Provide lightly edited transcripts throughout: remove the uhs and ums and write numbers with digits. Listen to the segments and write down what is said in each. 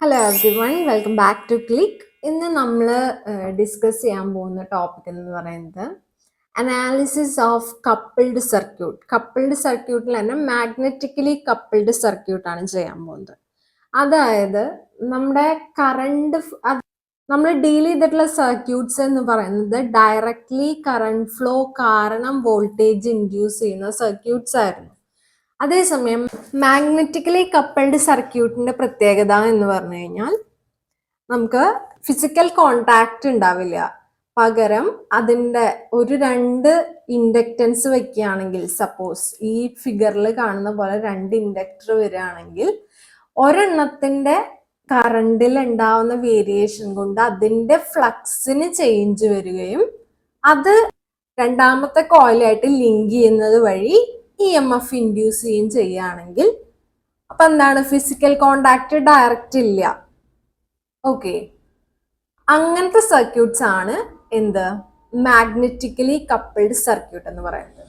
Hello everyone, welcome back to click. ഇന്ന് നമ്മൾ discuss ചെയ്യാൻ പോകുന്ന ടോപ്പിക് എന്ന് പറയുന്നത് analysis of coupled circuit. Coupled സർക്യൂട്ടിൽ തന്നെ മാഗ്നറ്റിക്കലി കപ്പിൾഡ് സർക്യൂട്ടാണ് ചെയ്യാൻ പോകുന്നത്. അതായത് നമ്മുടെ കറണ്ട് നമ്മൾ ഡീൽ ചെയ്തിട്ടുള്ള സർക്യൂട്ട്സ് എന്ന് പറയുന്നത് ഡയറക്ട്ലി കറണ്ട് ഫ്ലോ കാരണം വോൾട്ടേജ് ഇൻഡ്യൂസ് ചെയ്യുന്ന സർക്യൂട്ട്സ് ആയിരുന്നു. അതേസമയം മാഗ്നറ്റിക്കലി കപ്പിൾഡ് സർക്യൂട്ടിന്റെ പ്രത്യേകത എന്ന് പറഞ്ഞു കഴിഞ്ഞാൽ നമുക്ക് ഫിസിക്കൽ കോണ്ടാക്ട് ഉണ്ടാവില്ല. പകരം അതിൻ്റെ രണ്ട് ഇൻഡക്റ്റൻസ് വെക്കുകയാണെങ്കിൽ, സപ്പോസ് ഈ ഫിഗറിൽ കാണുന്ന പോലെ രണ്ട് ഇൻഡക്ടർ വരികയാണെങ്കിൽ ഒരെണ്ണത്തിന്റെ കറണ്ടിൽ ഉണ്ടാവുന്ന വേരിയേഷൻ കൊണ്ട് അതിന്റെ ഫ്ലക്സിന് ചേഞ്ച് വരികയും അത് രണ്ടാമത്തെ കോയിലായിട്ട് ലിങ്ക് ചെയ്യുന്നത് വഴി EMF ഇൻഡ്യൂസ് ചെയ്യുകയാണെങ്കിൽ അപ്പൊ എന്താണ്, ഫിസിക്കൽ കോണ്ടാക്ട് ഡയറക്റ്റ് ഇല്ല. ഓക്കെ, അങ്ങനത്തെ സർക്യൂട്ട്സ് ആണ് എന്ത് മാഗ്നറ്റിക്കലി കപ്പിൾഡ് സർക്യൂട്ട് എന്ന് പറയുന്നത്.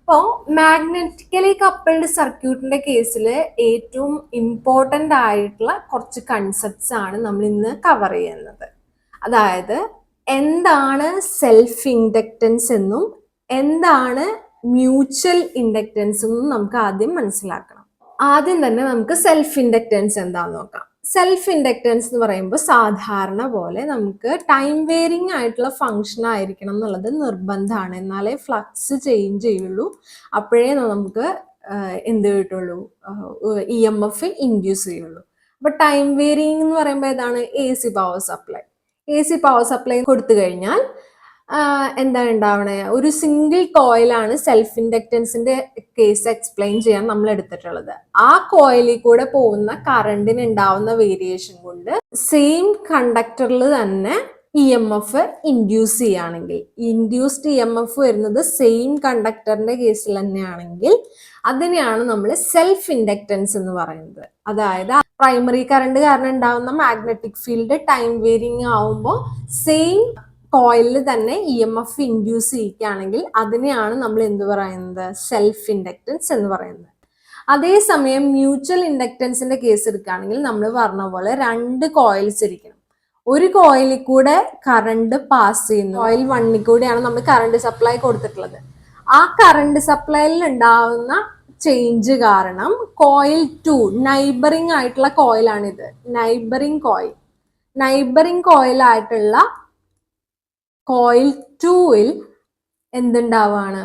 അപ്പോൾ മാഗ്നറ്റിക്കലി കപ്പിൾഡ് സർക്യൂട്ടിന്റെ കേസിൽ ഏറ്റവും ഇമ്പോർട്ടൻ്റ് ആയിട്ടുള്ള കുറച്ച് കൺസെപ്റ്റ്സ് ആണ് നമ്മൾ ഇന്ന് കവർ ചെയ്യുന്നത്. അതായത് എന്താണ് സെൽഫ് ഇൻഡക്റ്റൻസ് എന്നും എന്താണ് മ്യൂച്വൽ ഇൻഡക്റ്റൻസ് എന്നും നമുക്ക് ആദ്യം മനസ്സിലാക്കണം. ആദ്യം തന്നെ നമുക്ക് സെൽഫ് ഇൻഡക്റ്റൻസ് എന്താണെന്ന് നോക്കാം. സെൽഫ് ഇൻഡക്റ്റൻസ് എന്ന് പറയുമ്പോൾ സാധാരണ പോലെ നമുക്ക് ടൈം വേരിങ് ആയിട്ടുള്ള ഫംഗ്ഷൻ ആയിരിക്കണം എന്നുള്ളത് നിർബന്ധമാണ്. എന്നാലേ ഫ്ലക്സ് ചേഞ്ച് ചെയ്യുള്ളൂ, അപ്പോഴേ നമുക്ക് എന്ത് കിട്ടുള്ളൂ, EMF ഇൻഡ്യൂസ് ചെയ്യുള്ളൂ. അപ്പൊ ടൈം വേരിങ് എന്ന് പറയുമ്പോൾ ഏതാണ്, AC power supply. AC power supply കൊടുത്തു കഴിഞ്ഞാൽ എന്താ ഉണ്ടാവണേ, ഒരു സിംഗിൾ കോയിലാണ് സെൽഫ് ഇൻഡക്റ്റൻസിന്റെ കേസ് എക്സ്പ്ലെയിൻ ചെയ്യാൻ നമ്മൾ എടുത്തിട്ടുള്ളത്. ആ കോയിലിൽ കൂടെ പോകുന്ന കറണ്ടിന് ഉണ്ടാവുന്ന വേരിയേഷൻ കൊണ്ട് സെയിം കണ്ടക്ടറിൽ തന്നെ EMF ഇൻഡ്യൂസ് ചെയ്യുകയാണെങ്കിൽ, ഇൻഡ്യൂസ്ഡ് EMF വരുന്നത് സെയിം കണ്ടക്ടറിന്റെ കേസിൽ തന്നെയാണെങ്കിൽ അതിനെയാണ് നമ്മൾ സെൽഫ് ഇൻഡക്റ്റൻസ് എന്ന് പറയുന്നത്. അതായത് പ്രൈമറി കറണ്ട് കാരണം ഉണ്ടാവുന്ന മാഗ്നറ്റിക് ഫീൽഡ് ടൈം വേരിങ് ആവുമ്പോൾ സെയിം കോയിലിൽ തന്നെ EMF ഇൻഡ്യൂസ് ചെയ്യിക്കുകയാണെങ്കിൽ അതിനെയാണ് നമ്മൾ എന്ത് പറയുന്നത്, സെൽഫ് ഇൻഡക്റ്റൻസ് എന്ന് പറയുന്നത്. അതേസമയം മ്യൂച്വൽ ഇൻഡക്റ്റൻസിന്റെ കേസ് എടുക്കുകയാണെങ്കിൽ നമ്മൾ പറഞ്ഞ പോലെ രണ്ട് കോയിൽസ് ഇരിക്കണം. ഒരു കോയിലിൽ കൂടെ കറണ്ട് പാസ് ചെയ്യുന്നു, കോയിൽ 1ൽ കൂടെയാണ് നമ്മൾ കറണ്ട് സപ്ലൈ കൊടുത്തിട്ടുള്ളത്. ആ കറണ്ട് സപ്ലൈയിൽ ഉണ്ടാവുന്ന ചേഞ്ച് കാരണം കോയിൽ 2, നൈബറിംഗ് ആയിട്ടുള്ള കോയിലാണിത്, നൈബറിംഗ് കോയിലായിട്ടുള്ള കോയിൽ 2ൽ എന്തുണ്ടാവുകയാണ്,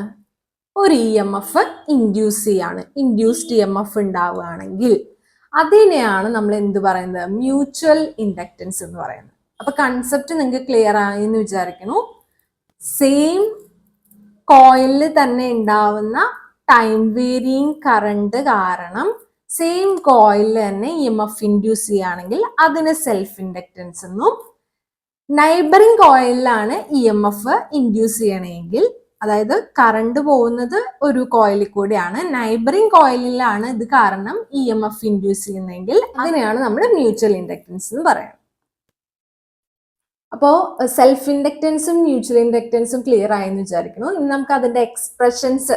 ഒരു EMF ഇൻഡ്യൂസ് ചെയ്യാണ്. ഇൻഡ്യൂസ്ഡ് EMF ഉണ്ടാവുകയാണെങ്കിൽ അതിനെയാണ് നമ്മൾ എന്ത് പറയുന്നത്, മ്യൂച്വൽ ഇൻഡക്റ്റൻസ് എന്ന് പറയുന്നത്. അപ്പൊ കൺസെപ്റ്റ് നിങ്ങൾക്ക് ക്ലിയർ ആയി എന്ന് വിചാരിക്കുന്നു. സെയിം കോയിലിൽ തന്നെ ഉണ്ടാവുന്ന ടൈം വേരിയിങ് കറണ്ട് കാരണം സെയിം കോയിലിൽ തന്നെ EMF ഇൻഡ്യൂസ് ചെയ്യുകയാണെങ്കിൽ അതിന് സെൽഫ് ഇൻഡക്റ്റൻസ് എന്നും, നൈബറിംഗ് കോയിലാണ് EMF ഇൻഡ്യൂസ് ചെയ്യണമെങ്കിൽ, അതായത് കറണ്ട് പോകുന്നത് ഒരു കോയിലിൽ കൂടെയാണ്, നൈബറിംഗ് കോയിലിലാണ് ഇത് കാരണം EMF ഇൻഡ്യൂസ് ചെയ്യുന്നതെങ്കിൽ അതിനെയാണ് നമ്മൾ മ്യൂച്വൽ ഇൻഡക്റ്റൻസ് എന്ന് പറയുന്നത്. അപ്പോൾ സെൽഫ് ഇൻഡക്റ്റൻസും മ്യൂച്വൽ ഇൻഡക്റ്റൻസും ക്ലിയർ ആയെന്ന് വിചാരിക്കുന്നു. ഇനി നമുക്ക് അതിന്റെ എക്സ്പ്രഷൻസ്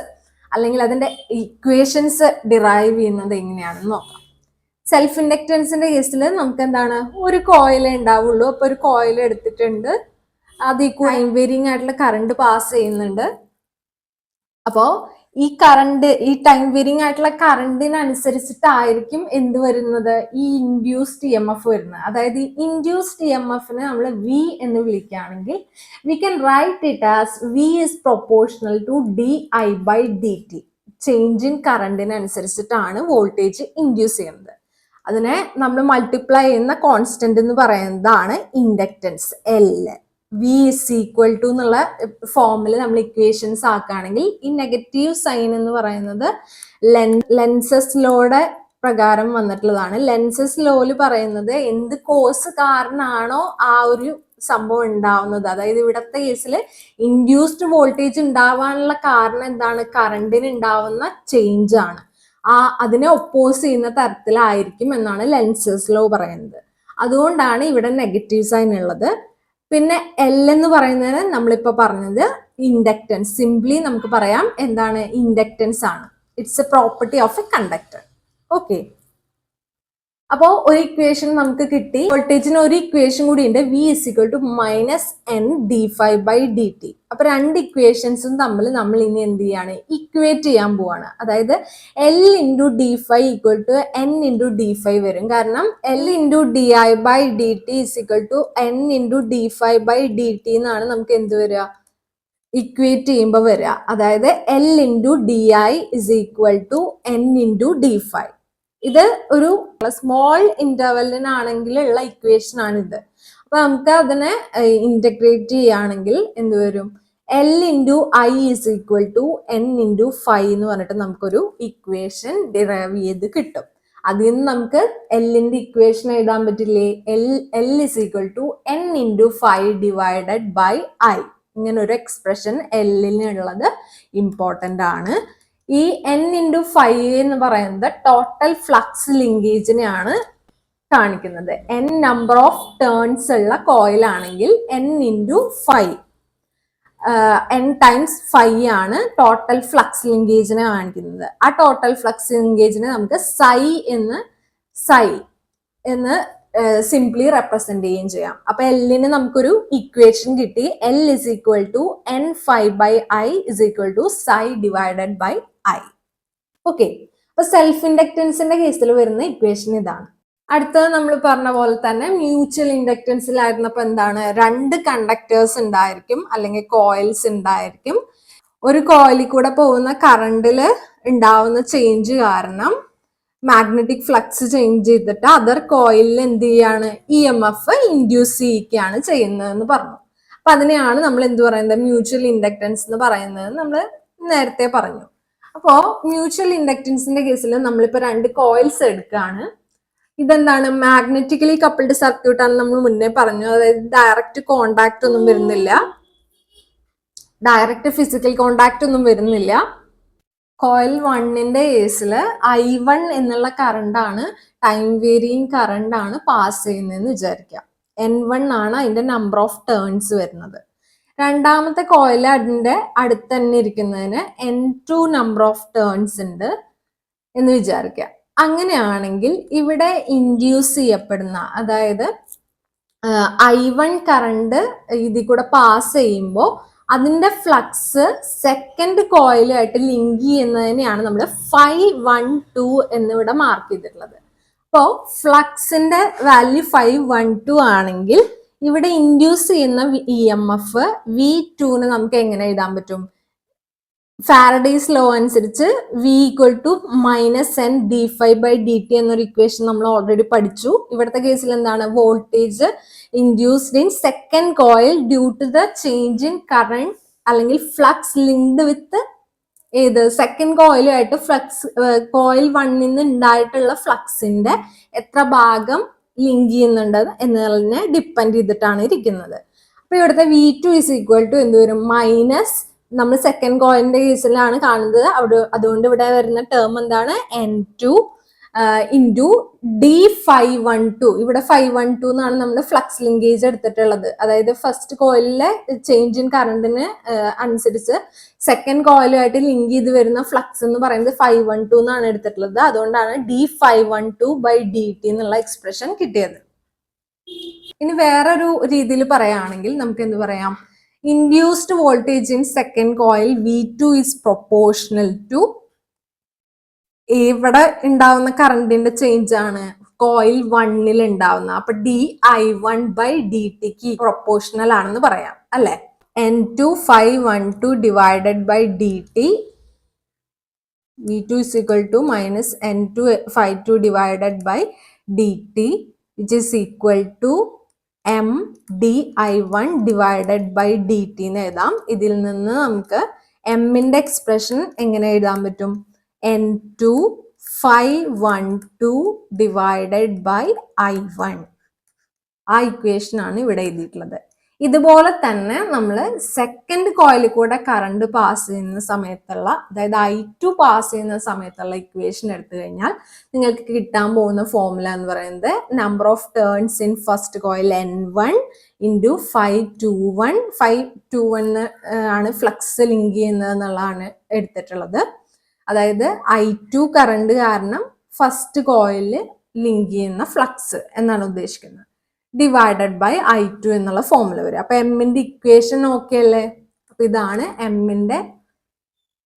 അല്ലെങ്കിൽ അതിന്റെ ഇക്വേഷൻസ് ഡിറൈവ് ചെയ്യുന്നത് എങ്ങനെയാണെന്ന് നോക്കാം. സെൽഫ് ഇൻഡക്റ്റൻസിന്റെ കേസിൽ നമുക്ക് എന്താണ്, ഒരു കോയിലേ ഉണ്ടാവുള്ളൂ. അപ്പൊ ഒരു കോയിൽ എടുത്തിട്ടുണ്ട്, അത് ഈ ടൈം വേരിയിങ് ആയിട്ടുള്ള കറണ്ട് പാസ് ചെയ്യുന്നുണ്ട്. അപ്പോ ഈ ടൈം വേരിയിങ് ആയിട്ടുള്ള കറണ്ടിനനുസരിച്ചിട്ടായിരിക്കും എന്ത് വരുന്നത്, ഈ ഇൻഡ്യൂസ്ഡ് EMF വരുന്നത്. അതായത് ഈ ഇൻഡ്യൂസ്ഡ് EMFനെ നമ്മൾ V എന്ന് വിളിക്കുകയാണെങ്കിൽ we can write it as V is proportional to di/dt. Change in കറണ്ടിനനുസരിച്ചിട്ടാണ് വോൾട്ടേജ് ഇൻഡ്യൂസ് ചെയ്യുന്നത്. അതിനെ നമ്മൾ മൾട്ടിപ്ലൈ ചെയ്യുന്ന കോൺസ്റ്റന്റ് എന്ന് പറയുന്നതാണ് inductance L. V is equal to എന്നുള്ള ഫോമിൽ നമ്മൾ ഇക്വേഷൻസ് ആക്കുകയാണെങ്കിൽ ഈ നെഗറ്റീവ് സൈൻ എന്ന് പറയുന്നത് ലെൻസസ് ലോയുടെ പ്രകാരം വന്നിട്ടുള്ളതാണ്. ലെൻസസ് ലോയിൽ പറയുന്നത് എന്ത് കോസ് കാരണമാണോ ആ ഒരു സംഭവം ഉണ്ടാവുന്നത്, അതായത് ഇവിടത്തെ കേസിൽ ഇൻഡ്യൂസ്ഡ് വോൾട്ടേജ് ഉണ്ടാവാനുള്ള കാരണം എന്താണ്, കറണ്ടിന് ഉണ്ടാവുന്ന ചേഞ്ച് ആണ്. അതിനെ ഒപ്പോസ് ചെയ്യുന്ന തരത്തിലായിരിക്കും എന്നാണ് ലെൻസസ് ലോ പറയുന്നത്. അതുകൊണ്ടാണ് ഇവിടെ നെഗറ്റീവ് സൈൻ ഉള്ളത്. പിന്നെ L എന്ന് പറയുന്നത് നമ്മളിപ്പോ പറഞ്ഞത് ഇൻഡക്റ്റൻസ്, സിംപ്ലി നമുക്ക് പറയാം എന്താണ്, ഇൻഡക്റ്റൻസ് ആണ്. It's A property of A conductor. Okay, അപ്പോൾ ഒരു ഇക്വേഷൻ നമുക്ക് കിട്ടി. വോൾട്ടേജിന് ഒരു ഇക്വേഷൻ കൂടി ഉണ്ട്, V is equal to minus N D five by D T. അപ്പൊ രണ്ട് ഇക്വേഷൻസും തമ്മിൽ നമ്മൾ ഇനി എന്ത് ചെയ്യാണ്, ഇക്വേറ്റ് ചെയ്യാൻ പോവാണ്. അതായത് L into D five equal to N into D five വരും. കാരണം L into D I by D T is equal to N into D five by D T എന്നാണ് നമുക്ക് എന്ത് വരിക, ഇക്വേറ്റ് ചെയ്യുമ്പോൾ വരിക. അതായത് L into D I is equal to N into D five. ഇത് ഒരു സ്മോൾ ഇന്റർവെല്ലിനാണെങ്കിലുള്ള ഇക്വേഷൻ ആണ് ഇത്. അപ്പൊ നമുക്ക് അതിനെ ഇന്റഗ്രേറ്റ് ചെയ്യുകയാണെങ്കിൽ എന്ത് വരും, L into I is equal to N into five എന്ന് പറഞ്ഞിട്ട് നമുക്കൊരു ഇക്വേഷൻ ഡിറൈവ് ചെയ്ത് കിട്ടും. അതിൽ നിന്ന് നമുക്ക് എല്ലിന്റെ ഇക്വേഷൻ എഴുതാൻ പറ്റില്ലേ, L is equal to N into five divided by I. ഇങ്ങനെ ഒരു എക്സ്പ്രഷൻ എല്ലിനുള്ളത് ഇമ്പോർട്ടൻ്റ് ആണ്. ഈ എൻ ഇൻറ്റു ഫൈവ് എന്ന് പറയുന്നത് ടോട്ടൽ ഫ്ലക്സ് ലിങ്കേജിനെയാണ് കാണിക്കുന്നത്. എൻ നമ്പർ ഓഫ് ടേൺസ് ഉള്ള കോയിൽ ആണെങ്കിൽ N into five, N times five ആണ് ടോട്ടൽ ഫ്ലക്സ് ലിങ്കേജിനെ കാണിക്കുന്നത്. ആ ടോട്ടൽ ഫ്ലക്സ് ലിങ്കേജിനെ നമുക്ക് സൈ എന്ന് സിംപ്ലി റെപ്രസെന്റ് ചെയ്യുകയും ചെയ്യാം. അപ്പൊ എല്ലിന് നമുക്കൊരു ഇക്വേഷൻ കിട്ടി, L is equal to N five by I is equal to psi divided by I. Okay, അപ്പൊ സെൽഫ് ഇൻഡക്റ്റൻസിന്റെ കേസിൽ വരുന്ന ഇക്വേഷൻ ഇതാണ്. അടുത്തത് നമ്മൾ പറഞ്ഞ പോലെ തന്നെ മ്യൂച്വൽ ഇൻഡക്റ്റൻസിലായിരുന്നപ്പോൾ എന്താണ്, രണ്ട് കണ്ടക്ടേഴ്സ് ഉണ്ടായിരിക്കും അല്ലെങ്കിൽ കോയിൽസ് ഉണ്ടായിരിക്കും. ഒരു കോയിലിൽ കൂടെ പോകുന്ന കറണ്ടിൽ ഉണ്ടാവുന്ന ചേഞ്ച് കാരണം മാഗ്നറ്റിക് ഫ്ലക്സ് ചേഞ്ച് ചെയ്തിട്ട് അതർ കോയിലിൽ എന്ത് ചെയ്യാണ്, ഇ എം എഫ് ഇൻഡ്യൂസ് ചെയ്യിക്കുകയാണ് ചെയ്യുന്നതെന്ന് പറഞ്ഞു. അപ്പൊ അതിനെയാണ് നമ്മൾ എന്ത് പറയുന്നത്, മ്യൂച്വൽ ഇൻഡക്റ്റൻസ് എന്ന് പറയുന്നത് നമ്മൾ നേരത്തെ പറഞ്ഞു. അപ്പോ മ്യൂച്വൽ ഇൻഡക്റ്റൻസിന്റെ കേസിൽ നമ്മളിപ്പോ രണ്ട് കോയിൽസ് എടുക്കുകയാണ്. ഇതെന്താണ്, മാഗ്നറ്റിക്കലി കപ്പിൾഡ് സർക്യൂട്ട് ആണ് നമ്മൾ മുന്നേ പറഞ്ഞു. അതായത് ഡയറക്റ്റ് കോണ്ടാക്ട് ഒന്നും വരുന്നില്ല, ഡയറക്റ്റ് ഫിസിക്കൽ കോണ്ടാക്ട് ഒന്നും വരുന്നില്ല. കോയിൽ വണ്ണിന്റെ കേസിൽ I1 എന്നുള്ള കറണ്ടാണ്, ടൈം വേരിയിങ് കറണ്ടാണ് പാസ് ചെയ്യുന്നതെന്ന് വിചാരിക്കാം. N1 ആണ് അതിന്റെ നമ്പർ ഓഫ് ടേൺസ് വരുന്നത്. രണ്ടാമത്തെ കോയിൽ അതിന്റെ അടുത്ത് തന്നെ ഇരിക്കുന്നതിന് N2 നമ്പർ ഓഫ് ടേൺസ് ഉണ്ട് എന്ന് വിചാരിക്കാം. അങ്ങനെയാണെങ്കിൽ ഇവിടെ ഇൻഡ്യൂസ് ചെയ്യപ്പെടുന്ന, അതായത് I1 കറണ്ട് ഇതിൽ കൂടെ പാസ് ചെയ്യുമ്പോൾ അതിന്റെ ഫ്ലക്സ് സെക്കൻഡ് കോയിലുമായിട്ട് ലിങ്ക് ചെയ്യുന്നതിനെയാണ് നമ്മൾ 512 എന്നിവിടെ മാർക്ക് ചെയ്തിട്ടുള്ളത്. അപ്പോൾ ഫ്ലക്സിന്റെ വാല്യൂ 512 ആണെങ്കിൽ ഇവിടെ ഇൻഡ്യൂസ് ചെയ്യുന്ന ഇ എം എഫ് V2 നമുക്ക് എങ്ങനെ എഴുതാൻ പറ്റും, ഫാരഡേസ് ലോ അനുസരിച്ച് V equal to minus N D five by D T എന്നൊരു ഇക്വേഷൻ നമ്മൾ ഓൾറെഡി പഠിച്ചു. ഇവിടുത്തെ കേസിൽ എന്താണ്, voltage induced in second coil due to the change in current അല്ലെങ്കിൽ ഫ്ലക്സ് ലിങ്ക്ഡ് വിത്ത് ഏത് സെക്കൻഡ് കോയിലുമായിട്ട് ഫ്ലക്സ് കോയിൽ വണ്ണിൽ നിന്ന് ഉണ്ടായിട്ടുള്ള ഫ്ലക്സിന്റെ എത്ര ഭാഗം ലിങ്ക് ചെയ്യുന്നുണ്ട് എന്നതിനെ ഡിപ്പെൻഡ് ചെയ്തിട്ടാണ് ഇരിക്കുന്നത്. അപ്പൊ ഇവിടുത്തെ V2 ഇസ് ഈക്വൽ ടു എന്ത് വരും, മൈനസ് നമ്മൾ സെക്കൻഡ് കോയിലിന്റെ കേസിലാണ് കാണുന്നത്, അതുകൊണ്ട് ഇവിടെ വരുന്ന ടേം എന്താണ്, N2 ഇൻറ്റു D512. ഇവിടെ 512 എന്നാണ് നമ്മൾ ഫ്ലക്സ് ലിങ്കേജ് എടുത്തിട്ടുള്ളത്. അതായത് ഫസ്റ്റ് കോയിലിലെ ചേഞ്ച് ഇൻ കറണ്ടിന് അനുസരിച്ച് സെക്കൻഡ് കോയിലുമായിട്ട് ലിങ്ക് ചെയ്ത് വരുന്ന ഫ്ലക്സ് എന്ന് പറയുന്നത് 512 എന്നാണ് എടുത്തിട്ടുള്ളത്. അതുകൊണ്ടാണ് D512 ബൈ DT എന്നുള്ള എക്സ്പ്രഷൻ കിട്ടിയത്. ഇനി വേറൊരു രീതിയിൽ പറയുകയാണെങ്കിൽ നമുക്ക് എന്ത് പറയാം, induced voltage in second coil V2 is proportional to, ഇവിടെ ഉണ്ടാവുന്ന കറണ്ടിന്റെ ചേഞ്ച് ആണ് കോയിൽ വണ്ണിൽ ഉണ്ടാവുന്ന. അപ്പൊ DI1 ബൈ DTക്ക് പ്രൊപ്പോർഷണൽ ആണെന്ന് പറയാം അല്ലെ. N2 512 divided by DT, V2 is equal to minus N2 52 divided by DT, which is equal to M DI1 divided by DT എന്ന് എഴുതാം. ഇതിൽ നിന്ന് നമുക്ക് എമ്മിന്റെ എക്സ്പ്രഷൻ എങ്ങനെ എഴുതാൻ പറ്റും, N2 512 divided by I1. ആ ഇക്വേഷൻ ആണ് ഇവിടെ എഴുതിയിട്ടുള്ളത്. ഇതുപോലെ തന്നെ നമ്മൾ സെക്കൻഡ് കോയിലിൽ കൂടെ കറണ്ട് പാസ് ചെയ്യുന്ന സമയത്തുള്ള, അതായത് I2 പാസ് ചെയ്യുന്ന സമയത്തുള്ള ഇക്വേഷൻ എടുത്തു കഴിഞ്ഞാൽ നിങ്ങൾക്ക് കിട്ടാൻ പോകുന്ന ഫോർമുല എന്ന് പറയുന്നത് number of turns in first coil N1 into 521 ആണ് ഫ്ലക്സ് ലിങ്ക് ചെയ്യുന്നത് എന്നുള്ളതാണ് എടുത്തിട്ടുള്ളത്. അതായത് I2 കറണ്ട് കാരണം ഫസ്റ്റ് കോയിലിൽ ലിങ്ക് ചെയ്യുന്ന ഫ്ലക്സ് എന്നാണ് ഉദ്ദേശിക്കുന്നത്. ഡിവൈഡഡ് ബൈ I2 എന്നുള്ള ഫോമുല വരും. അപ്പൊ എമ്മിന്റെ ഇക്വേഷൻ ഓക്കെ അല്ലേ? അപ്പൊ ഇതാണ് എമ്മിന്റെ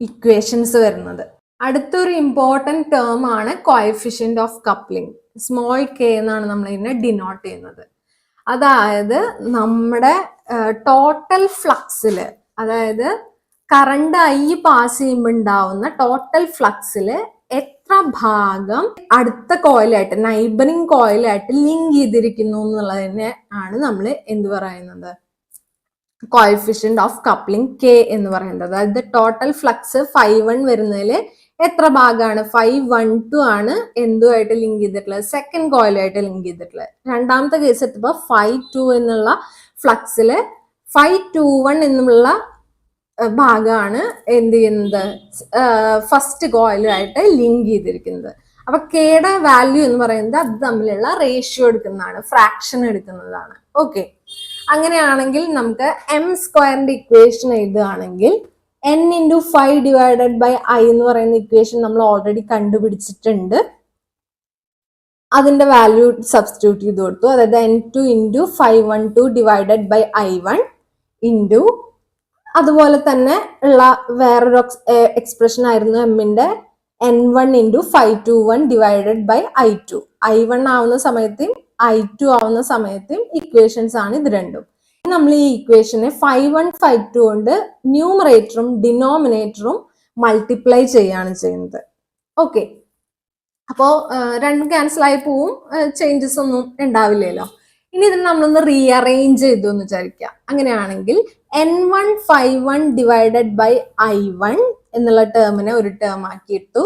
ഇക്വേഷൻസ് വരുന്നത്. അടുത്തൊരു ഇമ്പോർട്ടൻറ്റ് ടേം ആണ് coefficient of coupling. Small K എന്നാണ് നമ്മൾ ഇതിനെ ഡിനോട്ട് ചെയ്യുന്നത്. അതായത് നമ്മുടെ ടോട്ടൽ ഫ്ലക്സിൽ, അതായത് കറണ്ട് I പാസ് ചെയ്യുമ്പോൾ ഉണ്ടാവുന്ന ടോട്ടൽ ഫ്ലക്സിൽ എത്ര ഭാഗം അടുത്ത കോയിലായിട്ട്, നൈബറിങ് കോയിലായിട്ട് ലിങ്ക് ചെയ്തിരിക്കുന്നു എന്നുള്ളതിനെ ആണ് നമ്മൾ എന്ത് പറയുന്നത്, കോഎഫിഷ്യന്റ് ഓഫ് കപ്ലിംഗ് കെ എന്ന് പറയുന്നത്. അതായത് ടോട്ടൽ ഫ്ലക്സ് 5-1 വരുന്നതിൽ എത്ര ഭാഗമാണ്, 5-1-2 ആണ് എന്തുമായിട്ട് ലിങ്ക് ചെയ്തിട്ടുള്ളത്, സെക്കൻഡ് കോയിലായിട്ട് ലിങ്ക് ചെയ്തിട്ടുള്ളത്. രണ്ടാമത്തെ കേസ് എത്തുമ്പോൾ 5-2 എന്നുള്ള ഫ്ലക്സില് 5-2-1 എന്നുള്ള ഭാഗമാണ് എന്ത് ചെയ്യുന്നത്, ഫസ്റ്റ് കോയിലുമായിട്ട് ലിങ്ക് ചെയ്തിരിക്കുന്നത്. അപ്പൊ കെയുടെ വാല്യൂ എന്ന് പറയുന്നത് അത് തമ്മിലുള്ള റേഷ്യോ എടുക്കുന്നതാണ്, ഫ്രാക്ഷൻ എടുക്കുന്നതാണ്. ഓക്കെ, അങ്ങനെയാണെങ്കിൽ നമുക്ക് എം സ്ക്വയറിന്റെ ഇക്വേഷൻ എഴുതുകയാണെങ്കിൽ n × 5 ഡിവൈഡഡ് ബൈ I എന്ന് പറയുന്ന ഇക്വേഷൻ നമ്മൾ ഓൾറെഡി കണ്ടുപിടിച്ചിട്ടുണ്ട്. അതിന്റെ വാല്യൂ സബ്സ്റ്റിറ്റ്യൂട്ട് ചെയ്ത് കൊടുത്തു. അതായത് n2 × 512 divided by I1 into അതുപോലെ തന്നെ ഉള്ള വേറൊരു എക്സ്പ്രഷൻ ആയിരുന്നു എമ്മിന്റെ n1 × 521 divided by I2. I1 ആവുന്ന സമയത്തും I2 ആവുന്ന സമയത്തും ഇക്വേഷൻസ് ആണ് ഇത് രണ്ടും. നമ്മൾ ഈ ഇക്വേഷനെ 5-1 5-2 കൊണ്ട് ന്യൂമറേറ്ററും ഡിനോമിനേറ്ററും മൾട്ടിപ്ലൈ ചെയ്യാണ് ചെയ്യുന്നത്. ഓക്കെ, അപ്പോ രണ്ടും ക്യാൻസൽ ആയി പോവും, ചേഞ്ചസ് ഒന്നും ഉണ്ടാവില്ലല്ലോ. ഇനി ഇതിൽ നമ്മളൊന്ന് റീഅറേഞ്ച് ചെയ്തു എന്ന് വിചാരിക്കുക. അങ്ങനെയാണെങ്കിൽ n1 5-1 ഡിവൈഡഡ് ബൈ I1 എന്നുള്ള ടേമിനെ ഒരു term ആക്കിയിട്ടു,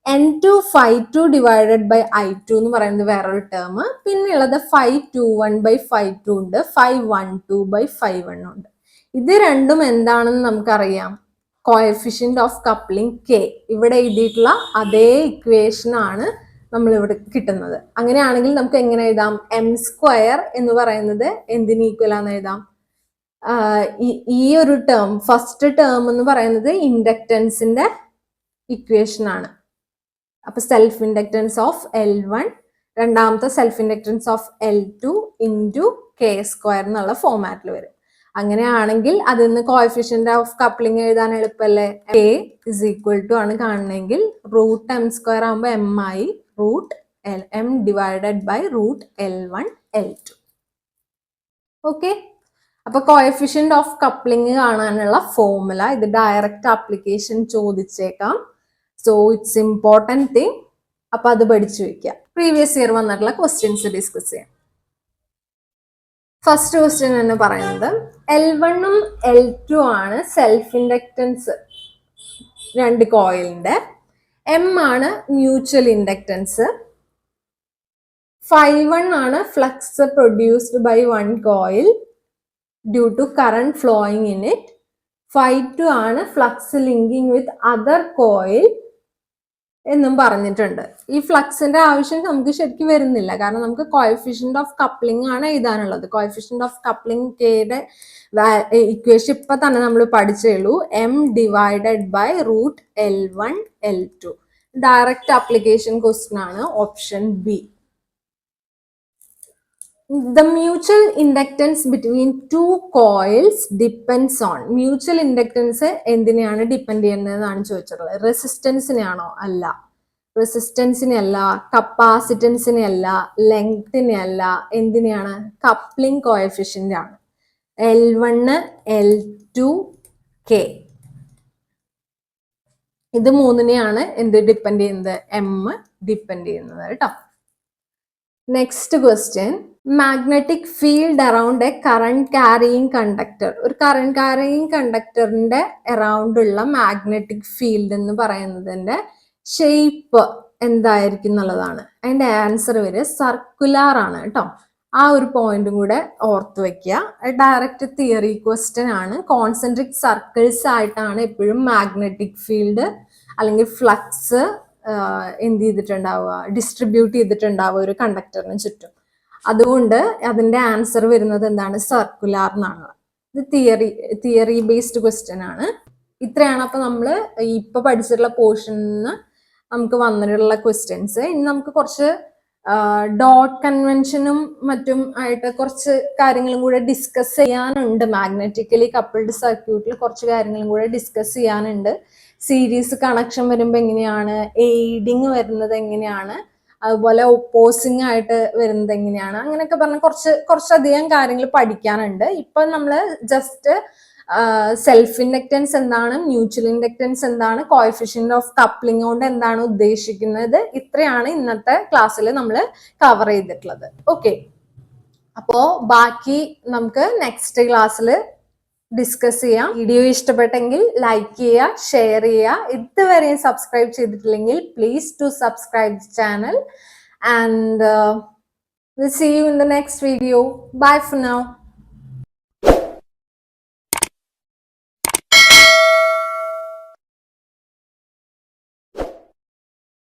n2 5-2 divided by I2 എന്ന് പറയുന്നത് വേറൊരു ടേം, പിന്നെയുള്ളത് 5-2-1 ബൈ 5-2 ഉണ്ട്, 5-1-2 ബൈ 5-1 ഉണ്ട്. ഇത് രണ്ടും എന്താണെന്ന് നമുക്കറിയാം, കോഎഫിഷ്യന്റ് ഓഫ് കപ്ലിംഗ് കെ. ഇവിടെ എഴുതിയിട്ടുള്ള അതേ ഇക്വേഷൻ ആണ് നമ്മൾ ഇവിടെ കിട്ടുന്നത്. അങ്ങനെയാണെങ്കിൽ നമുക്ക് എങ്ങനെ എഴുതാം, എം സ്ക്വയർ എന്ന് പറയുന്നത് എന്തിന് ഈക്വൽ ആണെന്ന് എഴുതാം, ഈ ഒരു ടേം, ഫസ്റ്റ് ടേം എന്ന് പറയുന്നത് ഇൻഡക്റ്റൻസിന്റെ ഇക്വേഷൻ ആണ്. അപ്പൊ സെൽഫ് ഇൻഡക്റ്റൻസ് ഓഫ് L1, രണ്ടാമത്തെ self inductance of L2 into K square എന്നുള്ള ഫോമാറ്റിൽ വരും. അങ്ങനെയാണെങ്കിൽ അതിൽ നിന്ന് കോഎഫിഷ്യന്റ് ഓഫ് കപ്ലിംഗ് എഴുതാൻ എളുപ്പമല്ലേ. കെ ഇസ് ഈക്വൽ ടു ആണ് കാണണമെങ്കിൽ റൂട്ട് എം സ്ക്വയർ ആകുമ്പോൾ എം ആയി, root M divided by root L1 L2. Okay, അപ്പൊ കോഎഫിഷ്യന്റ് ഓഫ് കപ്ലിംഗ് കാണാനുള്ള ഫോർമുല, ഇത് ഡയറക്റ്റ് ആപ്ലിക്കേഷൻ ചോദിച്ചേക്കാം. So it's important thing. അപ്പൊ അത് പഠിച്ചു വെക്കുക. പ്രീവിയസ് ഇയർ വന്നിട്ടുള്ള ക്വസ്റ്റ്യൻസ് ഡിസ്കസ് ചെയ്യാം. ഫസ്റ്റ് ക്വസ്റ്റ്യൻ എന്ന് പറയുന്നത് L1 ഉം L2 ആണ് സെൽഫ് ഇൻഡക്റ്റൻസ് രണ്ട് കോയിലിന്റെ, M ആണ് മ്യൂച്വൽ ഇൻഡക്റ്റൻസ്, 5-1 ആണ് flux produced by one coil due to current flowing in it, 5-2 ആണ് flux linking with other coil എന്നും പറഞ്ഞിട്ടുണ്ട്. ഈ ഫ്ലക്സിന്റെ ആവശ്യം നമുക്ക് ശരിക്കും വരുന്നില്ല, കാരണം നമുക്ക് കോഎഫിഷ്യന്റ് ഓഫ് കപ്ലിംഗ് ആണ് എഴുതാനുള്ളത്. കോഎഫിഷ്യന്റ് ഓഫ് കപ്ലിംഗ് കെയുടെ ഇക്വേഷൻ ഇപ്പൊ തന്നെ നമ്മൾ പഠിച്ചുള്ളൂ, M divided by root L1 L2. Direct application question ആണ്, option B. The mutual inductance between two coils depends on. Mutual inductance എന്തിനെയാണ് ഡിപ്പെൻഡ് ചെയ്യുന്നതെന്നാണ് ചോദിച്ചിട്ടുള്ളത്. റെസിസ്റ്റൻസിനെയാണോ? അല്ല. റെസിസ്റ്റൻസിനെ അല്ല, കപ്പാസിറ്റൻസിനെ അല്ല, ലെങ്തിനെ അല്ല, എന്തിനെയാണ്? കപ്ലിംഗ് കോഎഫിഷ്യന്റ് ആണ്. L1 L2 K, ഇത് മൂന്നിനെയാണ് എന്ത് ഡിപ്പെൻഡ് ചെയ്യുന്നത്? എം ഡിപ്പെൻഡ് ചെയ്യുന്നത് കേട്ടോ. Next question, magnetic field around A current carrying conductor. ഒരു കറന്റ് ക്യാരിയിങ് കണ്ടക്ടറിന്റെ അറൌണ്ട് ഉള്ള മാഗ്നറ്റിക് ഫീൽഡ് എന്ന് പറയുന്നതിന്റെ ഷേപ്പ് എന്തായിരിക്കും എന്നുള്ളതാണ്. അതിന്റെ ആൻസർ വരെ സർക്കുലാർ ആണ് കേട്ടോ. ആ ഒരു പോയിന്റും കൂടെ ഓർത്ത് വെക്കുക. ഡയറക്റ്റ് തിയറി ക്വസ്റ്റ്യൻ ആണ്. കോൺസെൻട്രിക് സർക്കിൾസ് ആയിട്ടാണ് എപ്പോഴും മാഗ്നറ്റിക് ഫീൽഡ് അല്ലെങ്കിൽ ഫ്ലക്സ് എന്ത് ചെയ്തിട്ടുണ്ടാവുക, ഡിസ്ട്രിബ്യൂട്ട് ചെയ്തിട്ടുണ്ടാവുക ഒരു കണ്ടക്ടറിന് ചുറ്റും. അതുകൊണ്ട് അതിന്റെ ആൻസർ വരുന്നത് എന്താണ്? സർക്കുലാർ എന്നാണ്. ഇത് തിയറി ബേസ്ഡ് ക്വസ്റ്റ്യൻ ആണ്. ഇത്രയാണ് അപ്പൊ നമ്മൾ ഇപ്പൊ പഠിച്ചിട്ടുള്ള പോർഷനിൽ നിന്ന് നമുക്ക് വന്നിട്ടുള്ള ക്വസ്റ്റ്യൻസ്. ഇനി നമുക്ക് കുറച്ച് ഡോട്ട് കൺവെൻഷനും മറ്റും ആയിട്ട് കുറച്ച് കാര്യങ്ങളും കൂടെ ഡിസ്കസ് ചെയ്യാനുണ്ട്. മാഗ്നറ്റിക്കലി കപ്പിൾഡ് സർക്യൂട്ടിൽ കുറച്ച് കാര്യങ്ങളും കൂടെ ഡിസ്കസ് ചെയ്യാനുണ്ട്. സീരീസ് കണക്ഷൻ വരുമ്പോൾ എങ്ങനെയാണ്, എയ്ഡിങ് വരുന്നത് എങ്ങനെയാണ്, അതുപോലെ ഒപ്പോസിങ് ആയിട്ട് വരുന്നത് എങ്ങനെയാണ്, അങ്ങനെയൊക്കെ പറഞ്ഞ കുറച്ചധികം കാര്യങ്ങൾ പഠിക്കാനുണ്ട്. ഇപ്പൊ നമ്മൾ ജസ്റ്റ് സെൽഫ് ഇൻഡക്റ്റൻസ് എന്താണ്, മ്യൂച്വൽ ഇൻഡക്റ്റൻസ് എന്താണ്, കോഎഫിഷ്യന്റ് ഓഫ് കപ്ലിംഗ് കൊണ്ട് എന്താണ് ഉദ്ദേശിക്കുന്നത്, ഇത്രയാണ് ഇന്നത്തെ ക്ലാസ്സിൽ നമ്മൾ കവർ ചെയ്തിട്ടുള്ളത്. ഓക്കെ, അപ്പോ ബാക്കി നമുക്ക് നെക്സ്റ്റ് ക്ലാസ്സിൽ ഡിസ്കസ് ചെയ്യാം. വീഡിയോ ഇഷ്ടപ്പെട്ടെങ്കിൽ ലൈക്ക് ചെയ്യുക, ഷെയർ ചെയ്യുക. ഇതുവരെയും സബ്സ്ക്രൈബ് ചെയ്തിട്ടില്ലെങ്കിൽ please to subscribe the channel, and we'll see you in the next video. Bye for now.